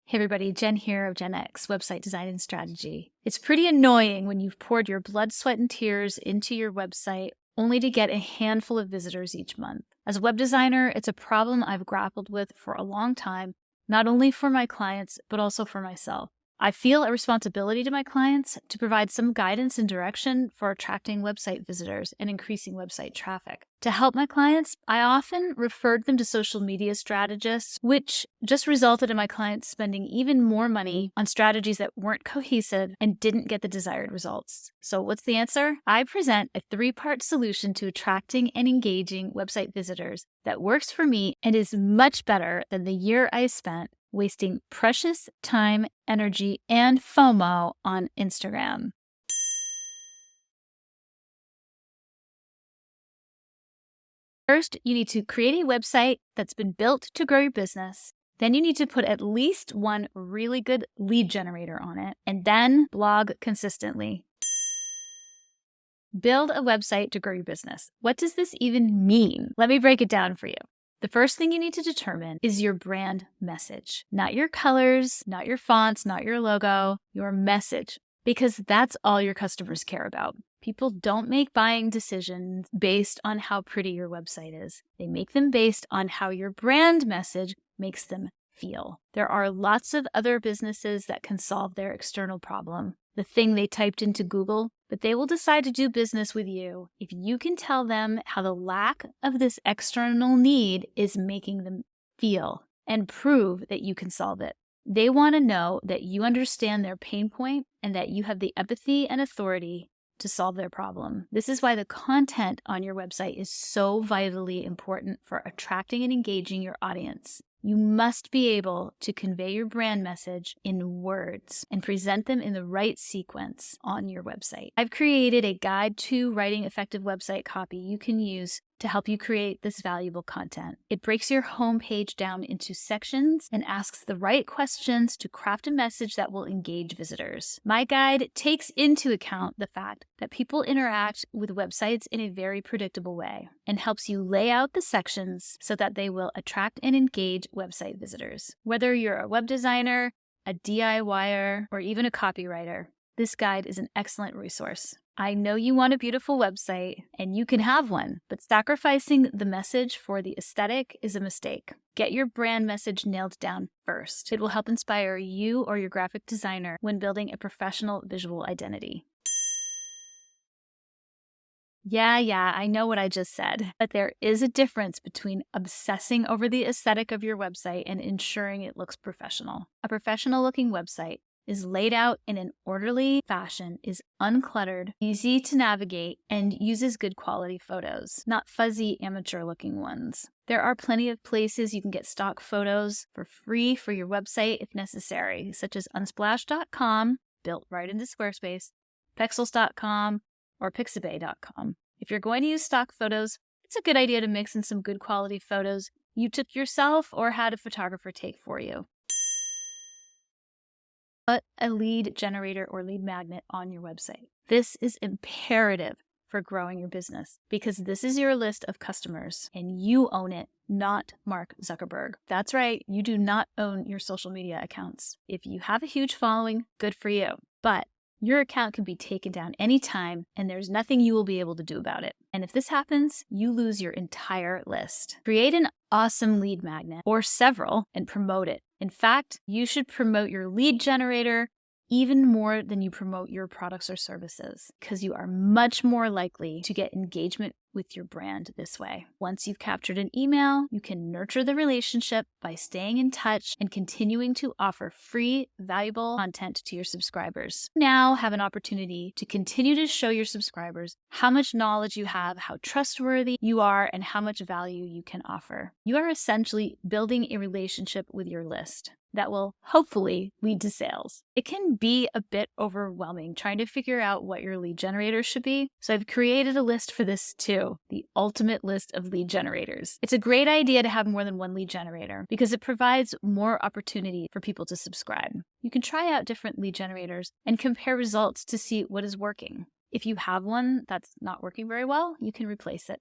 Hey everybody, Jen here of Gen X Website Design and Strategy. It's pretty annoying when you've poured your blood, sweat, and tears into your website only to get a handful of visitors each month. As a web designer, it's a problem I've grappled with for a long time, not only for my clients, but also for myself. I feel a responsibility to my clients to provide some guidance and direction for attracting website visitors and increasing website traffic. To help my clients, I often referred them to social media strategists, which just resulted in my clients spending even more money on strategies that weren't cohesive and didn't get the desired results. So what's the answer? I present a 3-part solution to attracting and engaging website visitors that works for me and is much better than the year I spent wasting precious time, energy, and FOMO on Instagram. First, you need to create a website that's been built to grow your business. Then you need to put at least one really good lead generator on it, and then blog consistently. Build a website to grow your business. What does this even mean? Let me break it down for you. The first thing you need to determine is your brand message. Not your colors, not your fonts, not your logo, your message, because that's all your customers care about. People don't make buying decisions based on how pretty your website is. They make them based on how your brand message makes them feel. There are lots of other businesses that can solve their external problem, the thing they typed into Google, but they will decide to do business with you if you can tell them how the lack of this external need is making them feel and prove that you can solve it. They want to know that you understand their pain point and that you have the empathy and authority to solve their problem. This is why the content on your website is so vitally important for attracting and engaging your audience. You must be able to convey your brand message in words and present them in the right sequence on your website. I've created a guide to writing effective website copy you can use to help you create this valuable content. It breaks your homepage down into sections and asks the right questions to craft a message that will engage visitors. My guide takes into account the fact that people interact with websites in a very predictable way and helps you lay out the sections so that they will attract and engage website visitors. Whether you're a web designer, a DIYer, or even a copywriter, this guide is an excellent resource. I know you want a beautiful website, and you can have one, but sacrificing the message for the aesthetic is a mistake. Get your brand message nailed down first. It will help inspire you or your graphic designer when building a professional visual identity. Yeah, I know what I just said, but there is a difference between obsessing over the aesthetic of your website and ensuring it looks professional. A professional-looking website is laid out in an orderly fashion, is uncluttered, easy to navigate, and uses good quality photos, not fuzzy amateur-looking ones. There are plenty of places you can get stock photos for free for your website if necessary, such as Unsplash.com, built right into Squarespace, Pexels.com, or Pixabay.com. If you're going to use stock photos, it's a good idea to mix in some good quality photos you took yourself or had a photographer take for you. Put a lead generator or lead magnet on your website. This is imperative for growing your business because this is your list of customers and you own it, not Mark Zuckerberg. That's right, you do not own your social media accounts. If you have a huge following, good for you. But your account can be taken down anytime and there's nothing you will be able to do about it. And if this happens, you lose your entire list. Create an awesome lead magnet or several and promote it. In fact, you should promote your lead generator even more than you promote your products or services because you are much more likely to get engagement with your brand this way. Once you've captured an email, you can nurture the relationship by staying in touch and continuing to offer free, valuable content to your subscribers. Now have an opportunity to continue to show your subscribers how much knowledge you have, how trustworthy you are, and how much value you can offer. You are essentially building a relationship with your list that will hopefully lead to sales. It can be a bit overwhelming trying to figure out what your lead generator should be, so I've created a list for this too, the ultimate list of lead generators. It's a great idea to have more than one lead generator because it provides more opportunity for people to subscribe. You can try out different lead generators and compare results to see what is working. If you have one that's not working very well, you can replace it.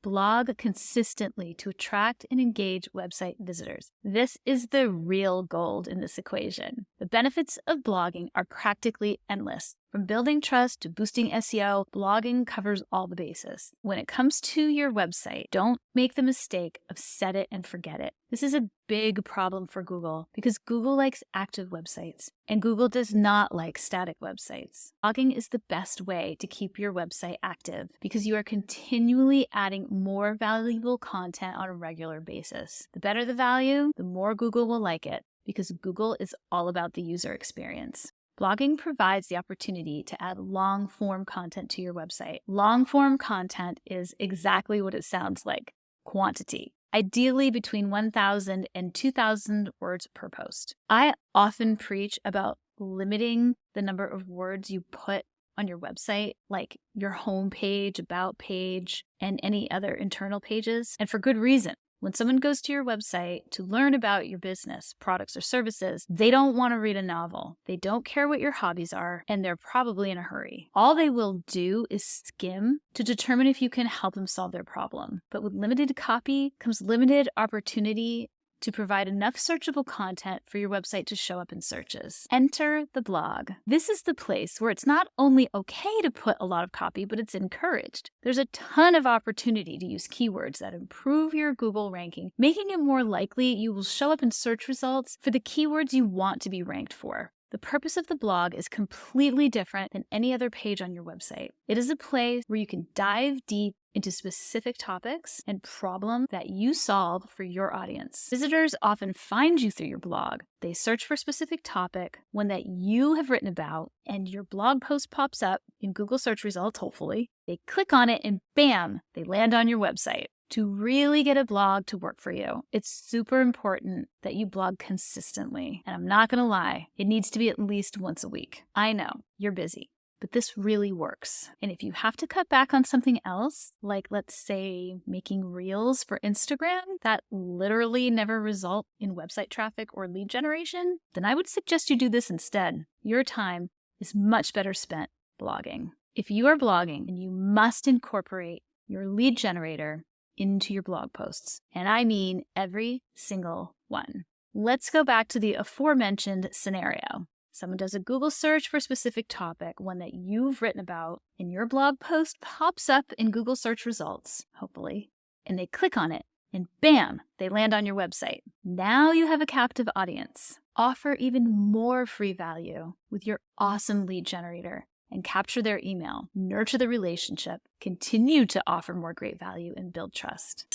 Blog consistently to attract and engage website visitors. This is the real gold in this equation. The benefits of blogging are practically endless. From building trust to boosting SEO, blogging covers all the bases. When it comes to your website, don't make the mistake of set it and forget it. This is a big problem for Google because Google likes active websites and Google does not like static websites. Blogging is the best way to keep your website active because you are continually adding more valuable content on a regular basis. The better the value, the more Google will like it because Google is all about the user experience. Blogging provides the opportunity to add long-form content to your website. Long-form content is exactly what it sounds like, quantity. Ideally between 1,000 and 2,000 words per post. I often preach about limiting the number of words you put on your website, like your home page, about page, and any other internal pages, and for good reason. When someone goes to your website to learn about your business, products, or services, they don't want to read a novel. They don't care what your hobbies are, and they're probably in a hurry. All they will do is skim to determine if you can help them solve their problem. But with limited copy comes limited opportunity to provide enough searchable content for your website to show up in searches. Enter the blog. This is the place where it's not only okay to put a lot of copy, but it's encouraged. There's a ton of opportunity to use keywords that improve your Google ranking, making it more likely you will show up in search results for the keywords you want to be ranked for. The purpose of the blog is completely different than any other page on your website. It is a place where you can dive deep into specific topics and problems that you solve for your audience. Visitors often find you through your blog. They search for a specific topic, one that you have written about, and your blog post pops up in Google search results, hopefully. They click on it and bam, they land on your website. To really get a blog to work for you, it's super important that you blog consistently. And I'm not going to lie, it needs to be at least once a week. I know, you're busy, but this really works. And if you have to cut back on something else, like let's say making reels for Instagram that literally never result in website traffic or lead generation, then I would suggest you do this instead. Your time is much better spent blogging. If you are blogging, and you must incorporate your lead generator into your blog posts. And I mean every single one. Let's go back to the aforementioned scenario. Someone does a Google search for a specific topic, one that you've written about, and your blog post pops up in Google search results, hopefully, and they click on it, and bam, they land on your website. Now you have a captive audience. Offer even more free value with your awesome lead generator and capture their email, nurture the relationship, continue to offer more great value, and build trust.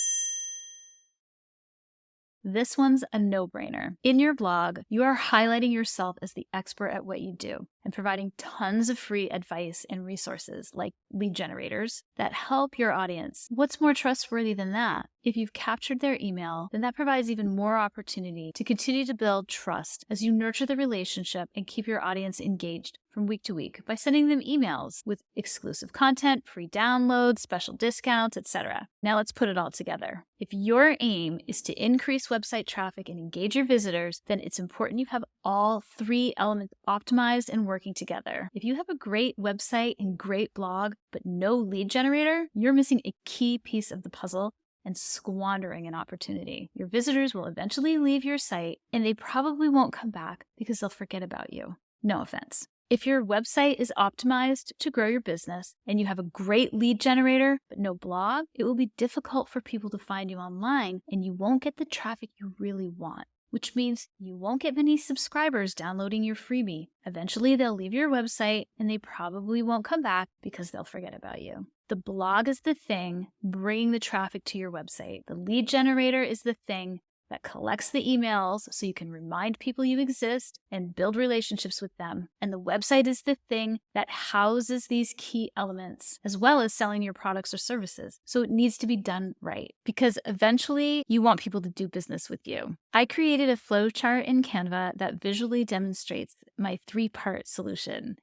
This one's a no-brainer. In your blog, you are highlighting yourself as the expert at what you do and providing tons of free advice and resources like lead generators that help your audience. What's more trustworthy than that? If you've captured their email, then that provides even more opportunity to continue to build trust as you nurture the relationship and keep your audience engaged from week to week by sending them emails with exclusive content, free downloads, special discounts, etc. Now let's put it all together. If your aim is to increase website traffic and engage your visitors, then it's important you have all three elements optimized and working together. If you have a great website and great blog, but no lead generator, you're missing a key piece of the puzzle and squandering an opportunity. Your visitors will eventually leave your site and they probably won't come back because they'll forget about you. No offense. If your website is optimized to grow your business and you have a great lead generator but no blog, it will be difficult for people to find you online and you won't get the traffic you really want, which means you won't get many subscribers downloading your freebie. Eventually, they'll leave your website and they probably won't come back because they'll forget about you. The blog is the thing bringing the traffic to your website. The lead generator is the thing that collects the emails so you can remind people you exist and build relationships with them. And the website is the thing that houses these key elements, as well as selling your products or services. So it needs to be done right, because eventually you want people to do business with you. I created a flowchart in Canva that visually demonstrates my 3-part solution.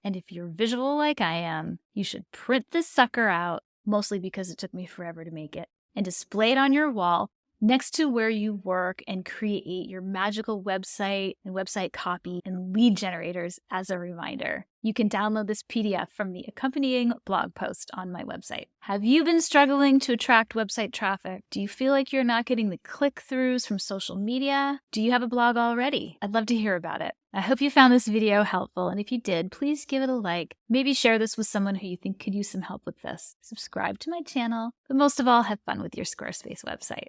And if you're visual like I am, you should print this sucker out, mostly because it took me forever to make it, and display it on your wall next to where you work and create your magical website and website copy and lead generators as a reminder. You can download this PDF from the accompanying blog post on my website. Have you been struggling to attract website traffic? Do you feel like you're not getting the click-throughs from social media? Do you have a blog already? I'd love to hear about it. I hope you found this video helpful, and if you did, please give it a like. Maybe share this with someone who you think could use some help with this. Subscribe to my channel, but most of all, have fun with your Squarespace website.